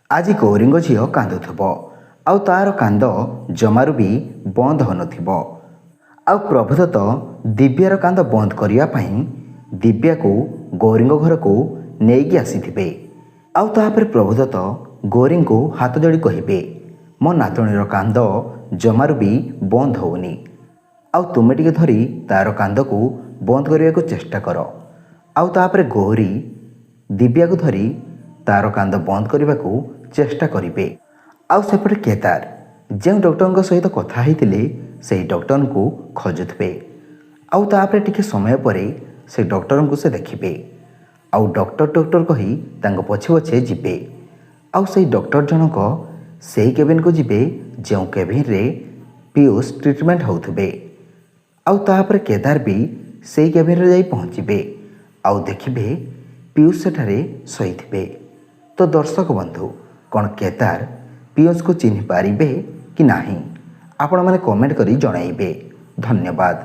ଆଜି ଗୌରୀଙ୍କ ଝିଅ କାନ୍ଦୁଥିବ ଆଉ ତାର କାନ୍ଦ ଜମାରୁ ବି ବନ୍ଦ ହେଉନଥିବ। ଆଉ ପ୍ରଭୁଦତ୍ତ ଦିବ୍ୟାର କାନ୍ଦ ବନ୍ଦ କରିବା ପାଇଁ ଦିବ୍ୟାକୁ ଗୌରୀଙ୍କ ଘରକୁ ନେଇକି ଆସିଥିବେ। ଆଉ ତାପରେ ପ୍ରଭୁଦତ୍ତ ଗୌରୀଙ୍କୁ ହାତ ଯୋଡ଼ି କହିବେ, ମୋ ନାତୁଣୀର କାନ୍ଦ ଜମାରୁ ବି ବନ୍ଦ ହେଉନି, ଆଉ ତୁମେ ଟିକେ ଧରି ତାର କାନ୍ଦକୁ ବନ୍ଦ କରିବାକୁ ଚେଷ୍ଟା କର। ଆଉ ତାପରେ ଗୌରୀ ଦିବ୍ୟାକୁ ଧରି ତାର କାନ୍ଦ ବନ୍ଦ କରିବାକୁ ଚେଷ୍ଟା କରିବେ। ଆଉ ସେପଟେ କେଦାର ଯେଉଁ ଡକ୍ଟରଙ୍କ ସହିତ କଥା ହେଇଥିଲେ ସେହି ଡକ୍ଟରଙ୍କୁ ଖୋଜୁଥିବେ। ଆଉ ତାପରେ ଟିକେ ସମୟ ପରେ ସେ ଡକ୍ଟରଙ୍କୁ ସେ ଦେଖିବେ। ଆଉ ଡକ୍ଟର କହି ତାଙ୍କ ପଛେ ପଛେ ଯିବେ। ଆଉ ସେଇ ଡକ୍ଟର ଜଣକ ସେଇ କେବିନ୍କୁ ଯିବେ ଯେଉଁ କେବିନ୍ରେ ପିୟୁଷ ଟ୍ରିଟମେଣ୍ଟ ହେଉଥିବେ। ଆଉ ତାପରେ କେଦାର ବି ସେଇ କେବିନ୍ରେ ଯାଇ ପହଞ୍ଚିବେ। ଆଉ ଦେଖିବେ ପିୟୁଷ ସେଠାରେ ଶୋଇଥିବେ। ତ ଦର୍ଶକ ବନ୍ଧୁ, କ'ଣ କେଦାର ପିୟୁଷକୁ ଚିହ୍ନି ପାରିବେ କି ନାହିଁ? ଆପଣମାନେ କମେଣ୍ଟ କରି ଜଣାଇବେ। ଧନ୍ୟବାଦ।